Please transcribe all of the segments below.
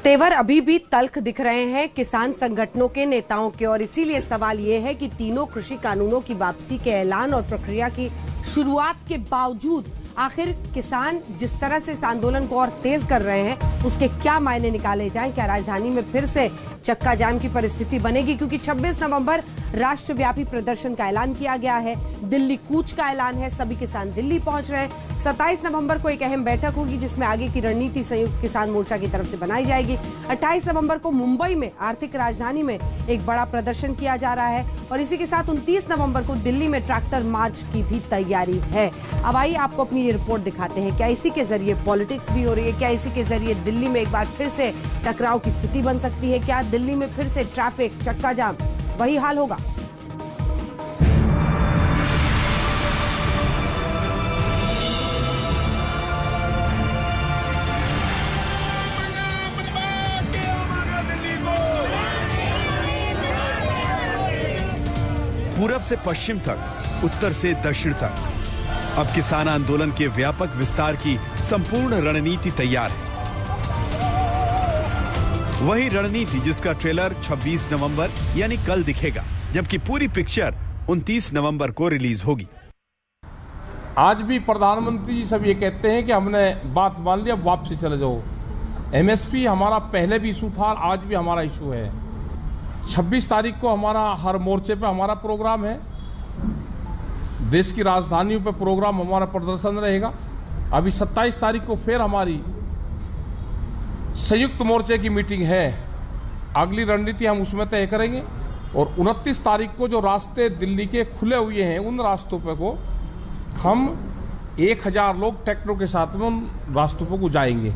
तेवर अभी भी तल्ख दिख रहे हैं किसान संगठनों के नेताओं के, और इसीलिए सवाल ये है कि तीनों कृषि कानूनों की वापसी के ऐलान और प्रक्रिया की शुरुआत के बावजूद आखिर किसान जिस तरह से इस आंदोलन को और तेज कर रहे हैं उसके क्या मायने निकाले जाएं। क्या राजधानी में फिर से चक्का जाम की परिस्थिति बनेगी, क्योंकि 26 नवंबर राष्ट्रव्यापी प्रदर्शन का ऐलान किया गया है, दिल्ली कूच का ऐलान है, सभी किसान दिल्ली पहुंच रहे हैं। 27 नवंबर को एक अहम बैठक होगी जिसमें आगे की रणनीति संयुक्त किसान मोर्चा की तरफ से बनाई जाएगी। 28 नवंबर को मुंबई में आर्थिक राजधानी में एक बड़ा प्रदर्शन किया जा रहा है, और इसी के साथ 29 नवंबर को दिल्ली में ट्रैक्टर मार्च की भी तैयारी है। अब आइए आपको अपनी ये रिपोर्ट दिखाते हैं। क्या इसी के जरिए पॉलिटिक्स भी हो रही है? क्या इसी के जरिए दिल्ली में एक बार फिर से टकराव की स्थिति बन सकती है? क्या दिल्ली में फिर से ट्रैफिक, चक्का जाम वही हाल होगा? पूरब से पश्चिम तक, उत्तर से दक्षिण तक अब किसान आंदोलन के व्यापक विस्तार की संपूर्ण रणनीति तैयार है। वही रणनीति जिसका ट्रेलर 26 नवंबर यानी कल दिखेगा, जबकि पूरी पिक्चर 29 नवंबर को रिलीज होगी। आज भी प्रधानमंत्री जी सब ये कहते हैं कि हमने बात मान ली, अब वापसी चले जाओ। एमएसपी हमारा पहले भी इशू था, आज भी हमारा इशू है। 26 तारीख को हमारा हर मोर्चे पे हमारा प्रोग्राम है, देश की राजधानियों पे प्रोग्राम हमारा प्रदर्शन रहेगा। अभी 27 तारीख को फिर हमारी संयुक्त मोर्चे की मीटिंग है, अगली रणनीति हम उसमें तय करेंगे। और 29 तारीख को जो रास्ते दिल्ली के खुले हुए हैं उन रास्तों पे को हम 1000 लोग ट्रैक्टरों के साथ में उन रास्तों पे को जाएंगे।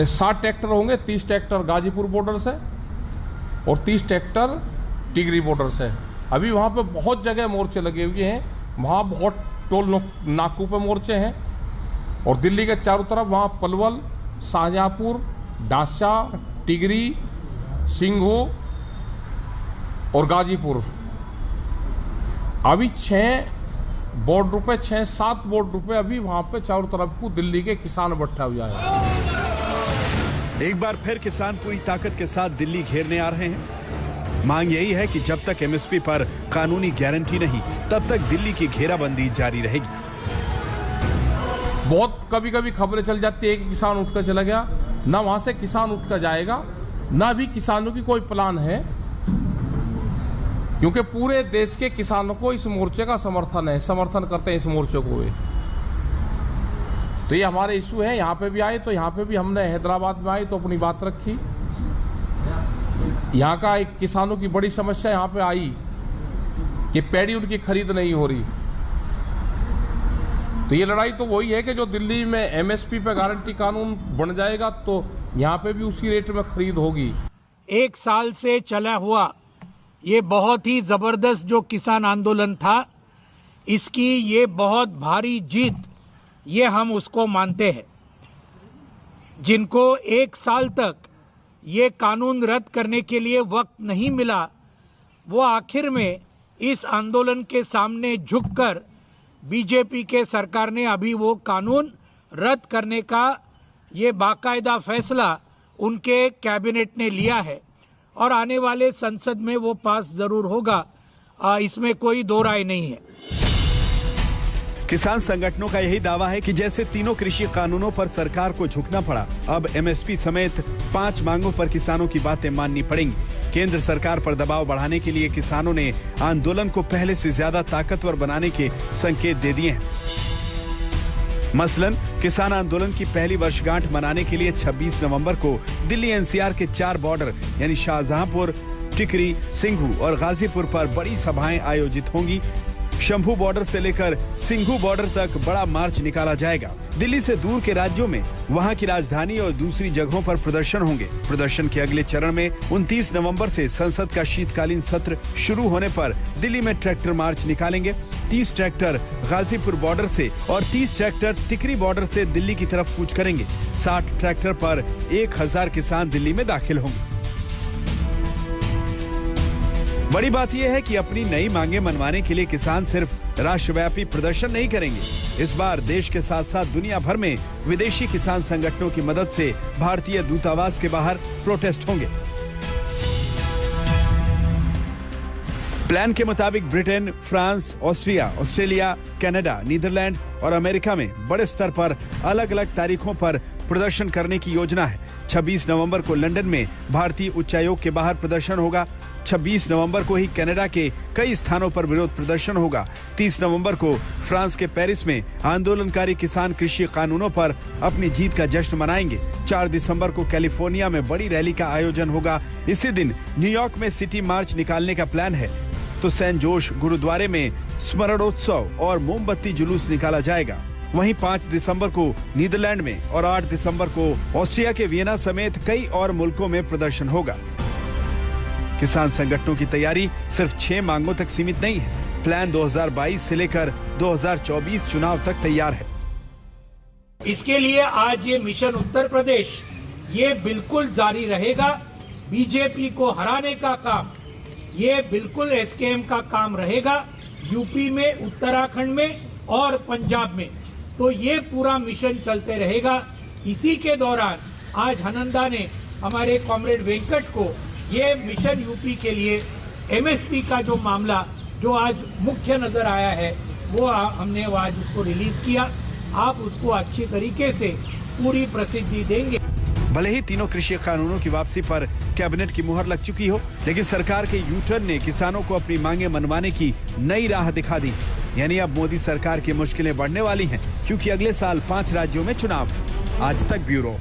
60 ट्रैक्टर होंगे, 30 ट्रैक्टर गाजीपुर बॉर्डर से और 30 ट्रैक्टर टिगरी बॉर्डर से। अभी वहाँ पे बहुत जगह मोर्चे लगे हुए हैं, वहाँ बहुत टोल नाकों पे मोर्चे हैं, और दिल्ली के चारों तरफ वहाँ पलवल, शाहजहाँपुर, डासा, टिगरी, सिंघू और गाजीपुर। अभी 6 बोर्ड रुपए, 6-7 बोर्ड रुपए अभी वहाँ पे चारों तरफ को दिल्ली के किसान इकट्ठा हुआ है। एक बार फिर किसान पूरी ताकत के साथ दिल्ली घेरने आ रहे हैं। मांग यही है कि जब तक एमएसपी पर कानूनी गारंटी नहीं, तब तक दिल्ली की घेराबंदी जारी रहेगी। बहुत कभी कभी खबरें चल जाती है कि किसान उठकर चला गया, ना वहां से किसान उठकर जाएगा, ना भी किसानों की कोई प्लान है, क्योंकि पूरे देश के किसानों को इस मोर्चे का समर्थन करते हैं इस मोर्चे को। तो ये हमारे इशू है। यहाँ पे भी आए तो यहाँ पे भी हमने हैदराबाद में आए तो अपनी बात रखी। यहाँ का एक किसानों की बड़ी समस्या यहाँ पे आई कि पैडी उनकी खरीद नहीं हो रही। तो ये लड़ाई तो वही है कि जो दिल्ली में एमएसपी पे गारंटी कानून बन जाएगा तो यहाँ पे भी उसी रेट में खरीद होगी। 1 साल से चला हुआ ये बहुत ही जबरदस्त जो किसान आंदोलन था, इसकी ये बहुत भारी जीत, ये हम उसको मानते हैं। जिनको 1 साल तक ये कानून रद्द करने के लिए वक्त नहीं मिला, वो आखिर में इस आंदोलन के सामने झुककर बीजेपी के सरकार ने अभी वो कानून रद्द करने का ये बाकायदा फैसला उनके कैबिनेट ने लिया है, और आने वाले संसद में वो पास जरूर होगा, इसमें कोई दो राय नहीं है। किसान संगठनों का यही दावा है कि जैसे तीनों कृषि कानूनों पर सरकार को झुकना पड़ा, अब एमएसपी समेत 5 मांगों पर किसानों की बातें माननी पड़ेंगी। केंद्र सरकार पर दबाव बढ़ाने के लिए किसानों ने आंदोलन को पहले से ज्यादा ताकतवर बनाने के संकेत दे दिए हैं। मसलन किसान आंदोलन की पहली वर्षगांठ मनाने के लिए 26 नवंबर को दिल्ली एनसीआर के 4 बॉर्डर यानी शाहजहांपुर, टिकरी, सिंघू और गाजीपुर पर बड़ी सभाएं आयोजित होंगी। शंभू बॉर्डर से लेकर सिंघू बॉर्डर तक बड़ा मार्च निकाला जाएगा। दिल्ली से दूर के राज्यों में वहां की राजधानी और दूसरी जगहों पर प्रदर्शन होंगे। प्रदर्शन के अगले चरण में 29 नवंबर से संसद का शीतकालीन सत्र शुरू होने पर दिल्ली में ट्रैक्टर मार्च निकालेंगे। 30 ट्रैक्टर गाजीपुर बॉर्डर से और 30 ट्रैक्टर टिकरी बॉर्डर से दिल्ली की तरफ कूच करेंगे। 60 ट्रैक्टर पर 1000 किसान दिल्ली में दाखिल होंगे। बड़ी बात यह है कि अपनी नई मांगे मनवाने के लिए किसान सिर्फ राष्ट्रव्यापी प्रदर्शन नहीं करेंगे। इस बार देश के साथ साथ दुनिया भर में विदेशी किसान संगठनों की मदद से भारतीय दूतावास के बाहर प्रोटेस्ट होंगे। प्लान के मुताबिक Britain, France, Austria, Australia, Canada, Netherland और अमेरिका में बड़े स्तर पर अलग अलग तारीखों पर प्रदर्शन करने की योजना है। 26 नवंबर को लंदन में भारतीय उच्चायोग के बाहर प्रदर्शन होगा। 26 नवंबर को ही कनाडा के कई स्थानों पर विरोध प्रदर्शन होगा। 30 नवंबर को फ्रांस के पेरिस में आंदोलनकारी किसान कृषि कानूनों पर अपनी जीत का जश्न मनाएंगे। 4 दिसंबर को कैलिफोर्निया में बड़ी रैली का आयोजन होगा। इसी दिन न्यूयॉर्क में सिटी मार्च निकालने का प्लान है, तो सेंट जोश गुरुद्वारे में स्मरणोत्सव और मोमबत्ती जुलूस निकाला जाएगा। वहीं 5 दिसंबर को नीदरलैंड में और 8 दिसंबर को ऑस्ट्रिया के वियना समेत कई और मुल्कों में प्रदर्शन होगा। किसान संगठनों की तैयारी सिर्फ 6 मांगों तक सीमित नहीं है। प्लान 2022 से लेकर 2024 चुनाव तक तैयार है। इसके लिए आज ये मिशन उत्तर प्रदेश ये बिल्कुल जारी रहेगा। बीजेपी को हराने का काम ये बिल्कुल एसकेएम का काम रहेगा। यूपी में, उत्तराखंड में और पंजाब में तो ये पूरा मिशन चलते रहेगा। इसी के दौरान आज हनंदा ने हमारे कॉमरेड वेंकट को ये मिशन यूपी के लिए एमएसपी का जो मामला जो आज मुख्य नजर आया है वो हमने आज उसको रिलीज किया। आप उसको अच्छी तरीके से पूरी प्रसिद्धि देंगे। भले ही तीनों कृषि कानूनों की वापसी पर कैबिनेट की मुहर लग चुकी हो, लेकिन सरकार के यूटर्न ने किसानों को अपनी मांगे मनवाने की नई राह दिखा दी। यानी अब मोदी सरकार की मुश्किलें बढ़ने वाली हैं, क्योंकि अगले साल 5 राज्यों में चुनाव। आज तक ब्यूरो।